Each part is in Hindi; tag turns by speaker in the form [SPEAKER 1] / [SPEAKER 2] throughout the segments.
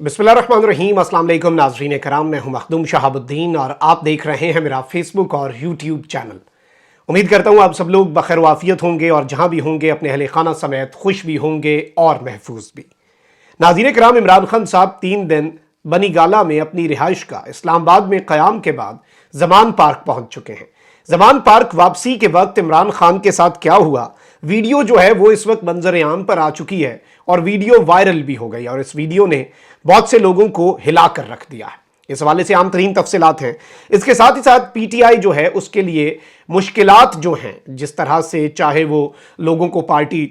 [SPEAKER 1] बिस्मिल्लाहिर्रहमानिर्रहीम। अस्सलाम वालेकुम नाज़रीन कराम, मैं हूं मखदूम शहाबुद्दीन और आप देख रहे हैं मेरा फेसबुक और यूट्यूब चैनल। उम्मीद करता हूं आप सब लोग बखैर वाफियत होंगे और जहां भी होंगे अपने अहले खाना समेत खुश भी होंगे और महफूज भी। नाज़रीन कराम, इमरान खान साहब 3 दिन बनी गाला में अपनी रिहाइश का इस्लामाबाद में क़याम के बाद जमान पार्क पहुंच चुके हैं। जमान पार्क वापसी के वक्त इमरान खान के साथ क्या हुआ, वीडियो जो है वो इस वक्त मंजर आम पर आ चुकी है और वीडियो वायरल भी हो गई और इस वीडियो ने बहुत से लोगों को हिलाकर रख दिया है। इस हवाले से आम तरीन तफसीलात हैं। इसके साथ ही साथ पीटीआई जो है उसके लिए मुश्किलात जो हैं, जिस तरह से चाहे वो लोगों को पार्टी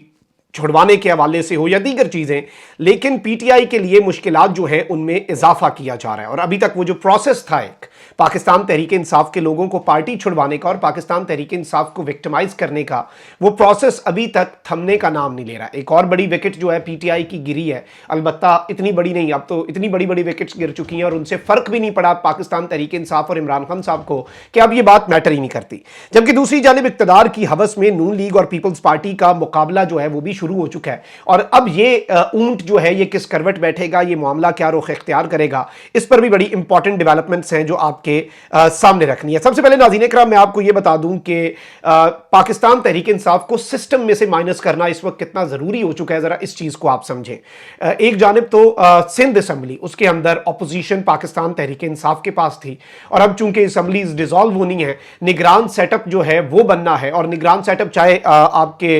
[SPEAKER 1] छुड़वाने के हवाले से हो या दीगर चीज़ें, लेकिन पीटीआई के लिए मुश्किलात जो हैं उनमें इजाफा किया जा रहा है। और अभी तक वो जो प्रोसेस था एक पाकिस्तान तहरीक इंसाफ के लोगों को पार्टी छुड़वाने का और पाकिस्तान तहरीक इंसाफ को विक्टिमाइज करने का, वो प्रोसेस अभी तक थमने का नाम नहीं ले रहा। एक और बड़ी विकेट जो है पीटीआई की गिरी है, अलबत्ता इतनी बड़ी नहीं, अब तो इतनी बड़ी बड़ी विकेट्स गिर चुकी हैं और उनसे फर्क भी नहीं पड़ा पाकिस्तान तहरीक इंसाफ और इमरान खान साहब को कि अब ये बात मैटर ही नहीं करती। जबकि दूसरी जानिब इक़्तिदार की हवस में नून लीग और पीपल्स पार्टी का मुकाबला जो है वो भी शुरू हो चुका है और अब ये ऊंट जो है ये किस करवट बैठेगा, ये मामला क्या रुख इख्तियार करेगा, इस पर भी बड़ी इंपॉर्टेंट डेवलपमेंट्स हैं जो आपके सामने रखनी है। सबसे पहले नाज़रीन इकराम मैं आपको ये बता दूं कि पाकिस्तान तहरीक इंसाफ को सिस्टम में से माइनस करना इस वक्त कितना जरूरी हो चुका है, जरा इस चीज को आप समझें। एक जानिब तो सिंध असम्बली, उसके अंदर अपोजिशन पाकिस्तान तहरीक इंसाफ के पास थी और अब चूंकि असम्बलीज डिसॉल्व होनी है, निगरान सेटअप जो है वो बनना है और निगरान सेटअप चाहे आपके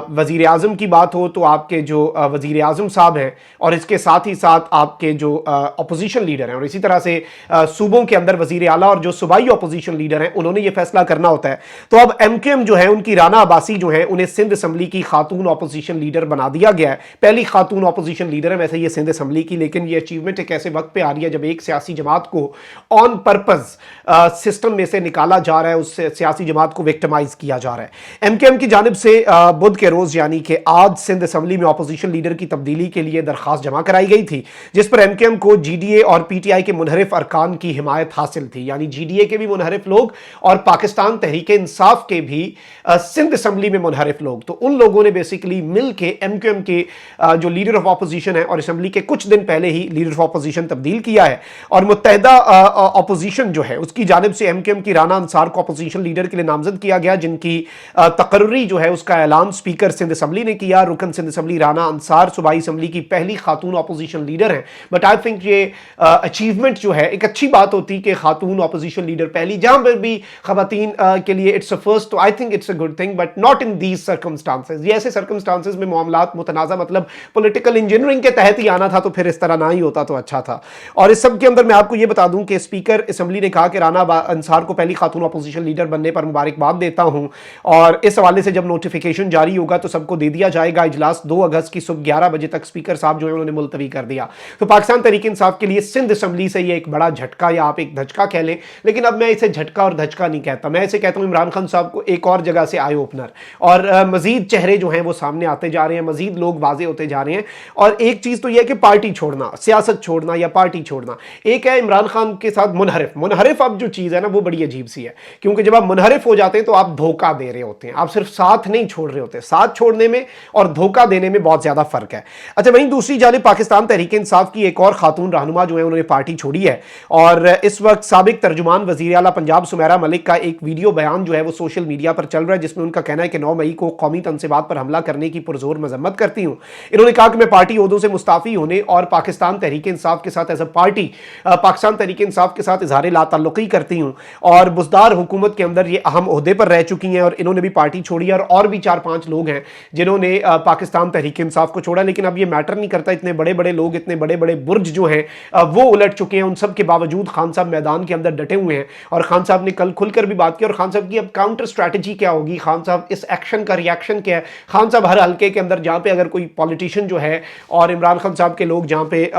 [SPEAKER 1] वजीर आजम की बात हो तो आपके जो वजीर आजम साहब हैं और इसके साथ ही साथ आपके जो अपोजिशन लीडर हैं और इसी तरह से सूबों के अंदर वजीर आला और जो सूबाई अपोजिशन लीडर हैं उन्होंने ये फैसला करना होता है। तो अब एमक्यूएम जो है उनकी राना अब्बासी जो है उन्हें सिंध असम्बली की खातून अपोजिशन लीडर बना दिया गया है। पहली खातून अपोजिशन लीडर है वैसे ये सिंध असम्बली की, लेकिन ये अचीवमेंट एक ऐसे वक्त पे आ रही है जब एक सियासी जमात को ऑन पर्पज सिस्टम में से निकाला जा रहा है, उस सियासी जमात को विक्टिमाइज किया जा रहा है। एमक्यूएम की जानिब से बुध के रोज यानी कि आज सिंध असम्बली में अपोजिशन लीडर की तब्दीली के लिए दरखास्त जमा कराई गई थी, जिस पर एमक्यूएम को जीडीए और पीटीआई के मुनहरिफ अरकान की हिमायत हासिल थी। यानी जीडीए के भी मुनहरिफ लोग और पाकिस्तान तहरीक इंसाफ के भी सिंध असम्बली में मुनहरिफ लोग, तो उन लोगों ने बेसिकली मिल के एमक्यूएम के जो लीडर ऑफ अपोजिशन है और असम्बली के कुछ दिन पहले ही लीडर ऑफ अपोजिशन तब्दील किया है और मुत्तहदा अपोजिशन जो है उसकी जानिब से एमक्यूएम की राना अंसार को अपोजिशन लीडर के लिए नामजद किया गया, जिनकी तकर्री जो है उसका ऐलान स्पीकर सिंध असम्बली ने किया। रुकन सिंध असम्बली राना अंसार सूबाई असम्बली की पहली खातून अपोजिशन लीडर हैं। बट आई थिंक ये अचीवमेंट जो है, एक अच्छी बात होती कि खातून अपोजिशन लीडर पहली, जहां पर भी खवातीन के लिए इट्स अ फर्स्ट, तो I think it's a good thing, but not in these circumstances. ये ऐसे सर्कमस्टांसेस में मामलात मुतनाज़ा, मतलब पॉलिटिकल इंजीनियरिंग के तहत ही आना था, तो फिर इस तरह ना ही होता तो अच्छा था। और इस सब के अंदर मैं आपको ये बता दूं कि स्पीकर असम्बली ने कहा कि राना अंसार को पहली खातून अपोजिशन लीडर बनने पर मुबारकबाद देता हूं और इस हवाले से जब नोटिफिकेशन जारी होगा तो सबको दे दिया जाएगा। इजलास 2 अगस्त की सुबह 11 बजे तक स्पीकर साहब जो है उन्होंने मुलतवी कर दिया। तो पाकिस्तान तहरीक इंसाफ के लिए सिंध असम्बली से ये एक बड़ा झटका या आप एक धचका कह लें, लेकिन अब मैं इसे झटका और धचका नहीं कहता, मैं इसे कहता हूं इमरान खान साहब को एक और जगह से आई ओपनर और मजीद चेहरे जो हैं वो सामने आते जा रहे हैं, मजीद लोग वाजे होते जा रहे हैं। और एक चीज तो यह है कि पार्टी छोड़ना, सियासत छोड़ना या पार्टी छोड़ना, एक है इमरान खान के साथ मुनहरिफ अब जो चीज है ना वो बड़ी अजीब सी है, क्योंकि जब आप मुनहरिफ हो जाते हैं तो आप धोखा दे रहे होते हैं, आप सिर्फ साथ नहीं छोड़ रहे होते। साथ छोड़ने में और धोखा देने में बहुत ज्यादा फर्क है। अच्छा, वहीं दूसरी जानिब पाकिस्तान तहरीक इंसाफ की एक और खातून रहनुमा जो है उन्होंने पार्टी छोड़ी है और इस वक्त साबिक तर्जुमान वजीर आला पंजाब सुमेरा मलिक का एक वीडियो बयान जो है वो सोशल मीडिया पर चल रहा है, जिसमें उनका कहना है कि 9 मई को कौमी तनसीबात पर हमला करने की पुरजोर मजम्मत करती हूं। इन्होंने कहा कि मैं पार्टी ओहदों से मुस्ताफी होने और पाकिस्तान तहरीक इंसाफ के साथ as a party Pakistan Tehreek Insaf के साथ इजहार लाताल्लुकी करती हूं और बुजदार हुकूमत के अंदर ये अहम ओहदे पर रह चुकी हैं और इन्होंने भी पार्टी छोड़ी है और भी 4-5 लोग हैं जिन्होंने पाकिस्तान तहरीक इंसाफ को छोड़ा। लेकिन अब ये मैटर नहीं करता, इतने बड़े बड़े लोग, इतने बड़े बड़े बुर्ज जो हैं वो उलट चुके हैं। उन सब के बावजूद खान साहब मैदान के अंदर डटे हुए हैं और खान साहब ने कल खुलकर भी बात की और खान साहब की अब काउंटर स्ट्रैटेजी क्या होगी, खान साहब इस एक्शन का रिएक्शन क्या है। खान साहब हर हल्के के अंदर जहां पे अगर कोई पॉलिटिशियन जो है और इमरान खान साहब के लोग जहां पे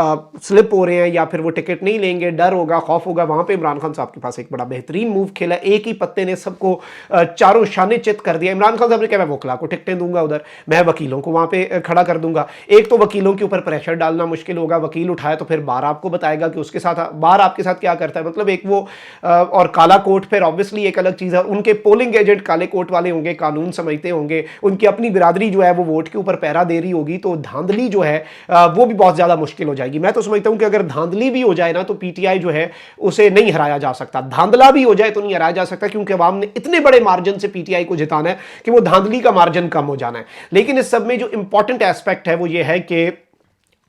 [SPEAKER 1] स्लिप हो रहे हैं या फिर वो टिकट नहीं लेंगे, डर होगा, खौफ होगा, वहां पे इमरान खान साहब के पास एक बड़ा बेहतरीन मूव खेला। एक ही पत्ते ने सबको चारों शाने चित कर दिया। इमरान खान साहब ने कहा मैं वोकला आपको टिकटें दूंगा उधर, मैं वकीलों को वहां पे खड़ा कर दूंगा। एक तो वकीलों के ऊपर प्रेशर डालना मुश्किल होगा, वकील उठाए तो फिर बार आपको बताएगा कि उसके साथ बार आपके साथ क्या करता है, मतलब एक वो और काला कोट फिर ऑब्वियसली एक अलग चीज़ है। उनके पोलिंग एजेंट काले कोट वाले होंगे, कानून समझते होंगे, उनकी अपनी बिरादरी जो है वो वोट के ऊपर पहरा दे रही होगी, तो धांधली जो है वो भी बहुत ज़्यादा मुश्किल हो जाएगी। मैं तो समझता हूं कि अगर धांधली भी हो जाए ना तो पीटीआई जो है उसे नहीं हराया जा सकता, धांधला भी हो जाए तो नहीं हराया जा सकता, क्योंकि अवाम ने इतने बड़े मार्जिन से पीटीआई को जिताना है कि वो धांधली का मार्जिन कम हो जाना है। लेकिन इस सब में जो इंपॉर्टेंट एस्पेक्ट है वो ये है कि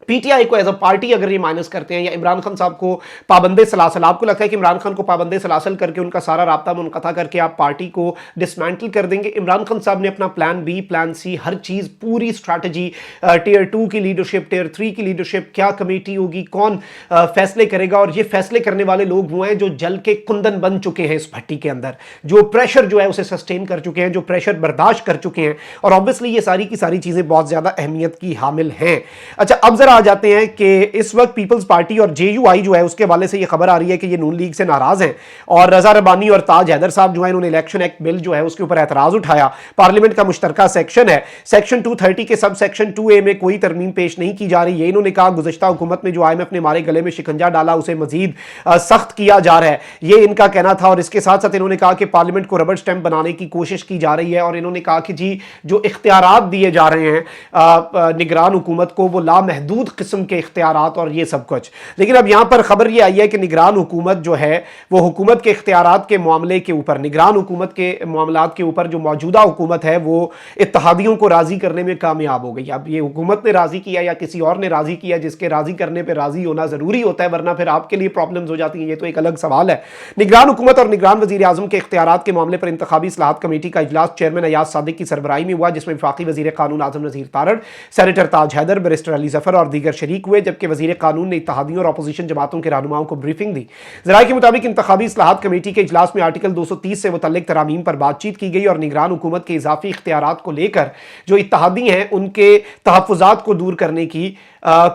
[SPEAKER 1] पीटीआई को एज अ पार्टी अगर ये माइनस करते हैं, या इमरान खान साहब को पाबंदे सलासल, आपको लगता है कि इमरान खान को पाबंदे सलासल करके उनका सारा राब्ता मुनक़ता करके आप पार्टी को डिसमेंटल कर देंगे? इमरान खान साहब ने अपना प्लान बी, प्लान सी, हर चीज़ पूरी स्ट्रैटेजी, टियर 2 की लीडरशिप, टियर 3 की लीडरशिप, क्या कमेटी होगी, कौन फैसले करेगा, और ये फैसले करने वाले लोग वो हैं जो जल के कुंदन बन चुके हैं इस भट्टी के अंदर, जो प्रेशर जो है उसे सस्टेन कर चुके हैं, जो प्रेशर बर्दाश्त कर चुके हैं, और ऑब्वियसली ये सारी की सारी चीज़ें बहुत ज़्यादा अहमियत की हामिल हैं। अच्छा, अब जरा आ जाते हैं कि इस वक्त पीपल्स पार्टी और जेयूआई जो है उसके हवाले से ये खबर आ रही है कि ये नून लीग से नाराज हैं, और रजा रबानी और ताज हैदर साहब जो है इन्होंने इलेक्शन एक्ट बिल जो है उसके ऊपर एतराज उठाया। पार्लियामेंट का मुश्तरका सेक्शन है, सेक्शन 230 के सब सेक्शन 2A में कोई तरमीम पेश नहीं की जा रही है। इन्होंने कहा गुज़श्ता हुकूमत में जो IMF ने हमारे गले में शिकंजा डाला उसे मजीद सख्त किया जा रहा है, ये इनका कहना था। और इसके साथ साथ इन्होंने कहा कि पार्लियामेंट को रबर स्टैंप बनाने की कोशिश की जा रही है, और इन्होंने कहा कि जी जो इख्तियारात दिए जा रहे हैं निगरान हुकूमत को वो लामहदूद किस्म के इख्तियारात और ये सब कुछ। लेकिन अब यहां पर खबर ये आई है कि निगरान हुकूमत जो है वो हुकूमत के इख्तियारात के मामले के ऊपर, निगरान हुकूमत के मामलात के ऊपर जो मौजूदा हुकूमत है वो इत्तेहादियों को राजी करने में कामयाब हो गई। अब ये हुकूमत ने राजी किया या किसी और ने राजी किया, जिसके राजी करने पर राजी होना जरूरी होता है, वरना फिर आपके लिए प्रॉब्लम्स हो जाती हैं, ये तो एक अलग सवाल है। निगरान हुकूमत और निगरान वज़ीर आज़म के इख्तियारात के मामले पर इंतखाबी इस्लाहत कमेटी का इजलास चेयरमैन अयाज सादिक की सरबराही में हुआ, जिसमें वफाकी वज़ीर कानून आज़म नज़ीर तारड़, सेनेटर ताज हैदर, बैरिस्टर अली ज़फ़र और दीगर शरीक हुए, जबकि वज़ीर कानून ने इत्तेहादियों और अपोजिशन जमातों के रहनुमाओं को ब्रीफिंग दी। ज़राए के मुताबिक इंतखाबी इस्लाहत कमेटी के इजलास में आर्टिकल 230 से मुतल्लिक तरामीम पर बातचीत की गई, और निगरान हुकूमत के इजाफी इख्तियारात को लेकर जो इत्तेहादी हैं उनके तहफ़्फ़ुज़ात को दूर करने की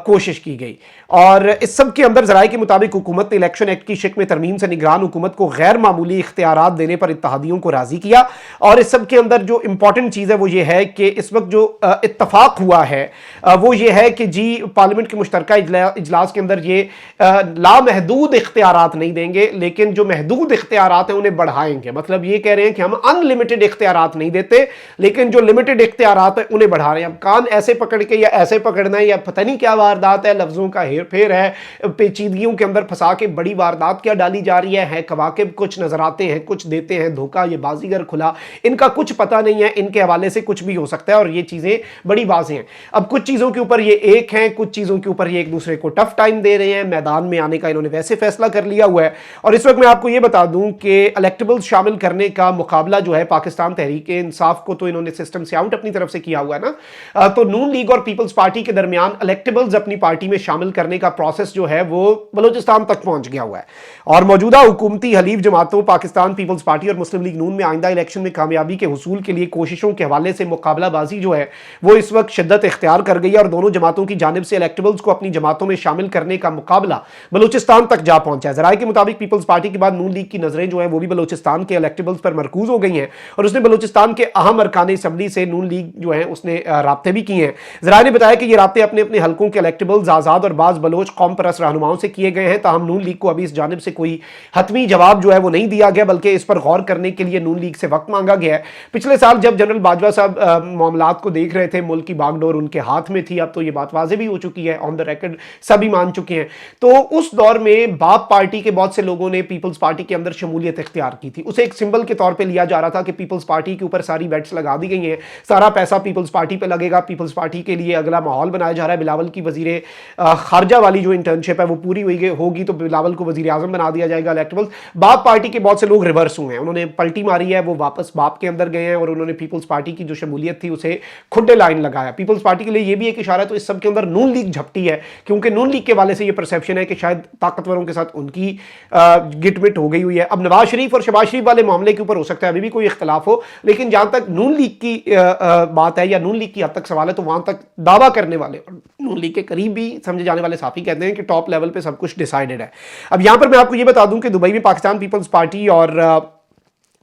[SPEAKER 1] कोशिश की गई। और इस सब के अंदर ज़राए के मुताबिक हुकूमत ने इलेक्शन एक्ट की शिक में तरमीम से निगरान हुकूमत को गैर मामूली इख्तियारात देने पर इत्तेहादियों को राजी किया। और इस सब के अंदर जो इंपॉर्टेंट चीज़ है वो ये है कि इस वक्त जो इत्तफाक हुआ है वो ये है कि जी पार्लियामेंट के मुश्तरका इजलास के अंदर ये लामहदूद इख्तियारात नहीं देंगे, लेकिन जो महदूद इख्तियारात हैं उन्हें बढ़ाएंगे। मतलब ये कह रहे हैं कि हम अनलिमिटेड इख्तियारात नहीं देते, लेकिन जो लिमिटेड इख्तियारात हैं उन्हें बढ़ा रहे हैं। अब कान ऐसे पकड़ के या ऐसे पकड़ना है या पता नहीं क्या वारदात है, लफ्जों का हेर फेर है, पेचीदगियों के अंदर फंसा के बड़ी वारदात क्या डाली जा रही है कवाकिब कुछ नजर आते हैं, कुछ देते हैं धोखा, ये बाजीगर खुला, इनका कुछ पता नहीं है, इनके हवाले से कुछ भी हो सकता है, और ये चीजें बड़ी वाज़ेह हैं। अब कुछ चीजों के ऊपर ये एक हैं, कुछ चीजों के ऊपर ये एक दूसरे को टफ टाइम दे रहे हैं। मैदान में आने का इन्होंने वैसे फैसला कर लिया हुआ है। और इस वक्त मैं आपको ये बता दूं कि इलेक्टेबल्स शामिल करने का मुकाबला जो है पाकिस्तान तहरीक इंसाफ को तो इन्होंने सिस्टम से आउट अपनी तरफ से किया हुआ है ना, तो नून लीग और पीपल्स पार्टी के दरमियान इलेक्टेबल्स अपनी पार्टी में शामिल करने का प्रोसेस जो है वो बलोचिस्तान तक पहुंच गया हुआ है। और मौजूदा हुकूमती हलीफ जमातों पाकिस्तान पीपल्स पार्टी और मुस्लिम लीग नून में आइंदा इलेक्शन में कामयाबी के हुसूल के लिए कोशिशों के हवाले से मुकाबलाबाजी जो है वो इस वक्त शिद्दत इख्तियार कर गई है, और दोनों जमातों की जानिब से इलेक्टेबल्स को अपनी जमातों में शामिल करने का मुकाबला बलोचिस्तान तक जा पहुंचा है। ज़राए के मुताबिक पीपल्स पार्टी के बाद नून लीग की नजरें जो है वो भी बलोचिस्तान के इलेक्टेबल्स पर मरकूज हो गई हैं, और उसने बलोचिस्तान के अहम अरकान असम्बली से नून लीग जो है उसने राब्ते भी किए हैं। ज़राए ने बताया कि ये राब्ते अपने अपने हल्कों के इलेक्टेबल्स आज़ाद और बाज़ बलोच कौम परस्त रहनुमाओं से किए गए हैं, ताहम नून लीग को अभी इस जानिब से कोई हतमी जवाब जो है वो नहीं दिया गया, बल्कि इस पर गौर करने के लिए नून लीग से वक्त मांगा गया है। पिछले साल जब जनरल बाजवा साहब मामलात को देख रहे थे, मुल्क की बागडोर उनके हाथ में थी, अब तो ये बात वाज़ेह भी हो चुकी है, ऑन द रिकॉर्ड सभी मान चुके हैं। तो उस दौर में बाप पार्टी के बहुत से लोगों ने पीपल्स पार्टी के अंदर शमूलियत इख्तियार की थी, उसे एक सिंबल के तौर पर लिया जा रहा था कि पीपल्स पार्टी के ऊपर सारी बेट्स लगा दी गई हैं, सारा पैसा पीपल्स पार्टी पर लगेगा, पीपल्स पार्टी के लिए अगला माहौल बनाया जा रहा है। बिलावल की वजीर खारजा वाली जो इंटर्नशिप है वो पूरी होगी तो बिलावल को वजीर आजम बना दिया जाएगा इलेक्टेबल्स। बाप पार्टी के बहुत से लोग रिवर्स हुए हैं, उन्होंने पलटी मारी है, वो वापस बाप के अंदर गए हैं, और उन्होंने पीपल्स पार्टी की जो शमूलियत थी उसे खुड्डे लाइन लगाया। पीपल्स पार्टी के लिए ये भी एक इशारा है, तो इस सब के अंदर नून लीग झपटी है, क्योंकि नून लीग के वाले से ये परसेप्शन है कि शायद ताकतवरों के साथ उनकी गिटमिट हो गई हुई है। अब नवाज शरीफ और शहबाज शरीफ वाले मामले के ऊपर हो सकता है अभी भी कोई इख्तलाफ हो, लेकिन जहां तक नून लीग की बात है या नून लीग की हद तक सवाल है, तो वहां तक दावा करने वाले नून लीग के करीब भी समझे जाने वाले साफी कहते हैं कि टॉप लेवल पे सब कुछ डिसाइडेड है। अब यहां पर मैं आपको ये बता दूं कि दुबई में पाकिस्तान पीपल्स पार्टी और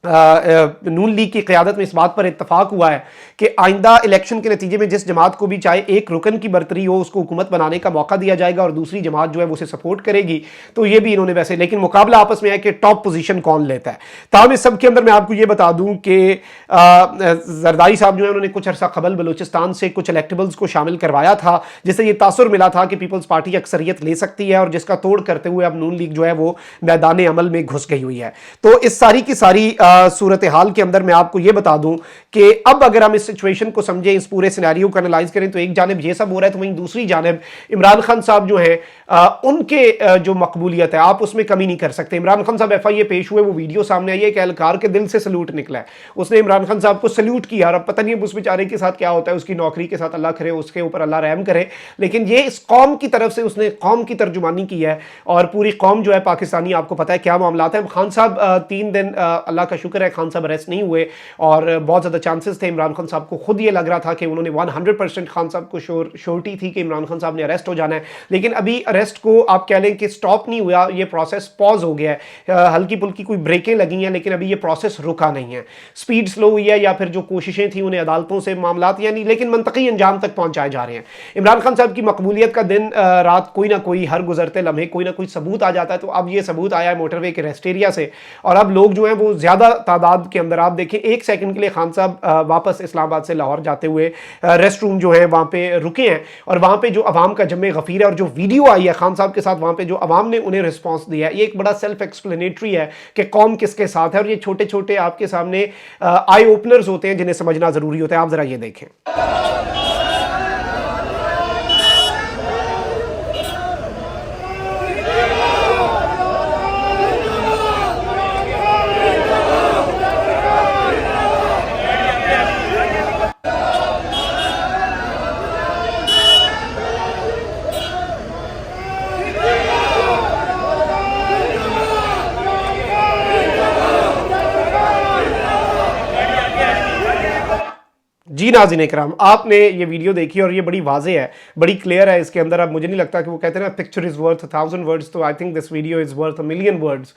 [SPEAKER 1] नून लीग की क़यादत में इस बात पर इत्तफाक हुआ है कि आइंदा इलेक्शन के नतीजे में जिस जमात को भी चाहे एक रुकन की बरतरी हो उसको हुकूमत बनाने का मौका दिया जाएगा और दूसरी जमात जो है वो उसे सपोर्ट करेगी। तो ये भी इन्होंने वैसे, लेकिन मुकाबला आपस में है कि टॉप पोजीशन कौन लेता है। ताहम इस सब के अंदर मैं आपको ये बता दूं कि जरदारी साहब जो है उन्होंने कुछ अरसा कबल बलूचिस्तान से कुछ इलेक्टेबल्स को शामिल करवाया था, जिससे ये तासुर मिला था कि पीपल्स पार्टी अक्सरियत ले सकती है, और जिसका तोड़ करते हुए अब नून लीग जो है वो मैदान अमल में घुस गई हुई है। तो इस सारी की सारी सूरत हाल के अंदर मैं आपको यह बता दूं कि अब अगर हम इस सिचुएशन को समझें, इस पूरे सिनेरियो को एनालाइज करें, तो एक जानिब यह सब हो रहा है, तो वहीं दूसरी जानिब इमरान खान साहब जो है उनके जो मकबूलियत है आप उसमें कमी नहीं कर सकते। इमरान खान साहब FIA पेश हुए, वो वीडियो सामने आई है कि एहलकार के दिल से सल्यूट निकला है, उसने इमरान खान साहब को सल्यूट किया। और अब पता नहीं उस बेचारे के साथ क्या होता है, उसकी नौकरी के साथ अल्लाह करे, उसके ऊपर अल्लाह रहम करे, लेकिन ये इस कौम की तरफ से उसने कौम की तर्जुमानी की है। और पूरी कौम जो है पाकिस्तानी, आपको पता है क्या मामला है। खान साहब 3 दिन अल्लाह का शुक्र है खान साहब अरेस्ट नहीं हुए, और बहुत ज़्यादा चांसेस थे। इमरान खान साहब को खुद ये लग रहा था कि उन्होंने 100% खान साहब को श्योरिटी थी कि इमरान खान साहब ने अरेस्ट हो जाना है, लेकिन अभी अरेस्ट को आप कह लें कि स्टॉप नहीं हुआ, ये प्रोसेस पॉज हो गया है। हल्की फुल्की कोई ब्रेकें लगी हैं, लेकिन अभी ये प्रोसेस रुका नहीं है। स्पीड स्लो हुई है, या फिर जो कोशिशें थी उन्हें अदालतों से मामलात यानी लेकिन मंतकी अंजाम तक पहुंचाए जा रहे हैं। इमरान खान साहब की मकबूलियत का दिन रात कोई ना कोई, हर गुजरते लम्हे कोई ना कोई सबूत आ जाता है। तो अब ये सबूत आया है मोटरवे के रेस्ट एरिया से, और अब लोग जो हैं वो ज़्यादा तादाद के अंदर, आप देखें एक सेकंड के लिए खान साहब वापस इस्लामाबाद से लाहौर जाते हुए रेस्ट रूम जो है वहाँ पे रुके हैं, और वहाँ पे जो अवाम का जमे गफीर है, और जो वीडियो आई है खान साहब के साथ, वहाँ पे जो अवाम ने उन्हें रिस्पॉन्स दिया है, ये एक बड़ा सेल्फ एक्सप्लेनेटरी है कि कौम किसके साथ है। और ये छोटे छोटे आपके सामने आई ओपनर्स होते हैं जिन्हें समझना ज़रूरी होता है। आप ज़रा ये देखें। जी नाज़रीन इकराम, आपने ये वीडियो देखी और ये बड़ी वाज़े है, बड़ी क्लियर है। इसके अंदर अब मुझे नहीं लगता कि वो कहते हैं ना पिक्चर इज़ वर्थ 1000 वर्ड्स, तो I think this video is worth 1,000,000 words.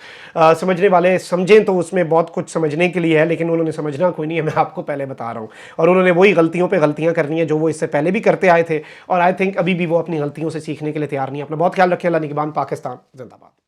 [SPEAKER 1] समझने वाले समझें तो उसमें बहुत कुछ समझने के लिए है, लेकिन उन्होंने समझना कोई नहीं है, मैं आपको पहले बता रहा हूँ। और उन्होंने वही गलतियों पर गलतियाँ करनी है जो वो इससे पहले भी करते आए थे, और आई थिंक अभी भी वो अपनी गलतियों से सीखने के लिए तैयार नहीं है। अपना बहुत ख्याल रखें। अल्लाह निगहबान। पाकिस्तान जिंदाबाद।